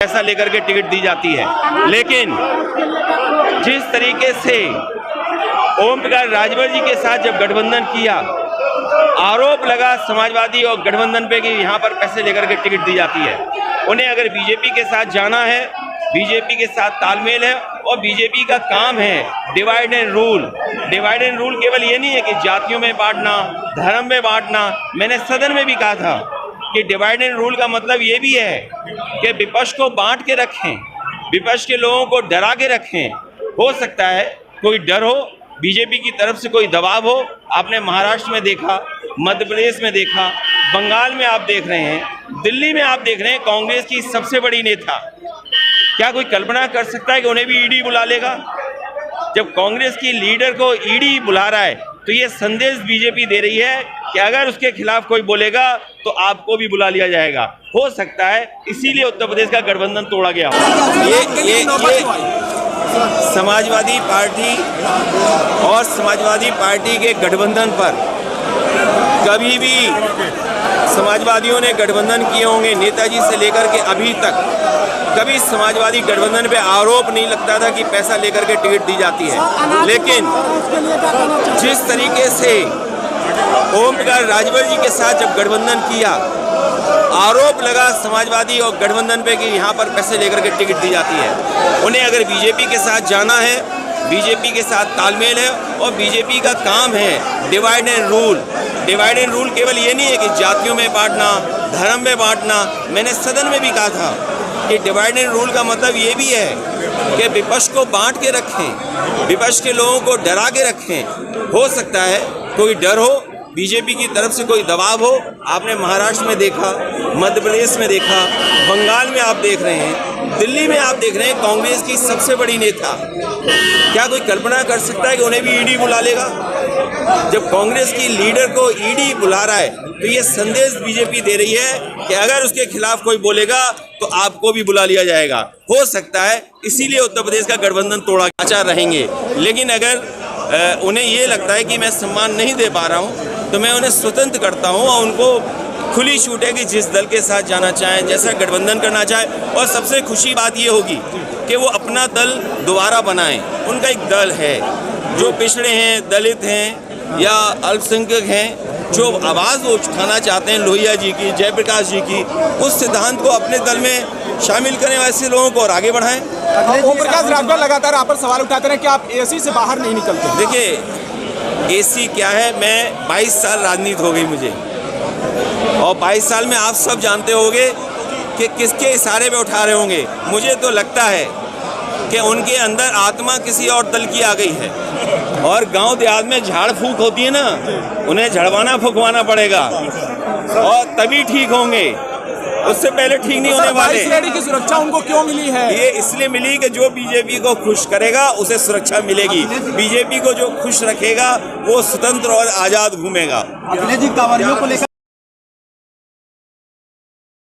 पैसा लेकर के टिकट दी जाती है। लेकिन जिस तरीके से ओम प्रकाश राजभर जी के साथ जब गठबंधन किया, आरोप लगा समाजवादी और गठबंधन पे कि यहाँ पर पैसे लेकर के टिकट दी जाती है। उन्हें अगर बीजेपी के साथ जाना है, बीजेपी के साथ तालमेल है और बीजेपी का काम है divide and rule. Divide and rule केवल ये नहीं है कि जातियों में बांटना, धर्म में बांटना। मैंने सदन में भी कहा था कि डिवाइड एंड रूल का मतलब ये भी है कि विपक्ष को बांट के रखें, विपक्ष के लोगों को डरा के रखें। हो सकता है कोई डर हो, बीजेपी की तरफ से कोई दबाव हो। आपने महाराष्ट्र में देखा, मध्य प्रदेश में देखा, बंगाल में आप देख रहे हैं, दिल्ली में आप देख रहे हैं। कांग्रेस की सबसे बड़ी नेता, क्या कोई कल्पना कर सकता है कि उन्हें भी ईडी बुला लेगा? जब कांग्रेस की लीडर को ईडी बुला रहा है तो ये संदेश बीजेपी दे रही है कि अगर उसके खिलाफ कोई बोलेगा तो आपको भी बुला लिया जाएगा। हो सकता है इसीलिए उत्तर प्रदेश का गठबंधन तोड़ा गया। ये समाजवादी पार्टी और समाजवादी पार्टी के गठबंधन पर कभी भी समाजवादियों ने गठबंधन किए होंगे, नेताजी से लेकर के अभी तक कभी समाजवादी गठबंधन पे आरोप नहीं लगता था कि पैसा लेकर के टिकट दी जाती है। लेकिन जिस तरीके से ओम प्रकाश राजभर जी के साथ जब गठबंधन किया, आरोप लगा समाजवादी और गठबंधन पे कि यहाँ पर पैसे लेकर के टिकट दी जाती है। उन्हें अगर बीजेपी के साथ जाना है, बीजेपी के साथ तालमेल है और बीजेपी का काम है divide and rule. Divide and rule केवल ये नहीं है कि जातियों में बांटना, धर्म में बांटना। मैंने सदन में भी कहा था कि डिवाइड एंड रूल का मतलब ये भी है कि विपक्ष को बांट के रखें, विपक्ष के लोगों को डरा के रखें। हो सकता है कोई डर हो, बीजेपी की तरफ से कोई दबाव हो। आपने महाराष्ट्र में देखा, मध्य प्रदेश में देखा, बंगाल में आप देख रहे हैं, दिल्ली में आप देख रहे हैं। कांग्रेस की सबसे बड़ी नेता, क्या कोई कल्पना कर सकता है कि उन्हें भी ईडी बुला लेगा? जब कांग्रेस की लीडर को ईडी बुला रहा है तो ये संदेश बीजेपी दे रही है कि अगर उसके खिलाफ कोई बोलेगा तो आपको भी बुला लिया जाएगा। हो सकता है इसीलिए उत्तर प्रदेश का गठबंधन तोड़ा आचार रहेंगे। लेकिन अगर उन्हें ये लगता है कि मैं सम्मान नहीं दे पा रहा हूँ तो मैं उन्हें स्वतंत्र करता हूँ और उनको खुली छूट है कि जिस दल के साथ जाना चाहें, जैसा गठबंधन करना चाहें। और सबसे खुशी बात ये होगी कि वो अपना दल दोबारा बनाएं। उनका एक दल है, जो पिछड़े हैं, दलित हैं या अल्पसंख्यक हैं, जो आवाज़ वो उठाना चाहते हैं लोहिया जी की, जयप्रकाश जी की, उस सिद्धांत को अपने दल में शामिल करें, वैसे लोगों को और आगे बढ़ाएं। ओम प्रकाश राजभर लगातार आप पर सवाल उठाते हैं कि आप एसी से बाहर नहीं निकलते। देखिए, एसी क्या है, मैं 22 साल राजनीति हो गई मुझे, और 22 साल में आप सब जानते होंगे कि किसके इशारे पे उठा रहे होंगे। मुझे तो लगता है कि उनके अंदर आत्मा किसी और दल की आ गई है। और गांव देहात में झाड़ फूक होती है ना, उन्हें झड़वाना फुकवाना पड़ेगा और तभी ठीक होंगे, उससे पहले ठीक नहीं होने वाले। 22 लेडी की सुरक्षा उनको क्यों मिली है? ये इसलिए मिली कि जो बीजेपी को खुश करेगा उसे सुरक्षा मिलेगी। बीजेपी को जो खुश रखेगा वो स्वतंत्र और आजाद घूमेगा। अखिलेश जी कांवरियों को लेकर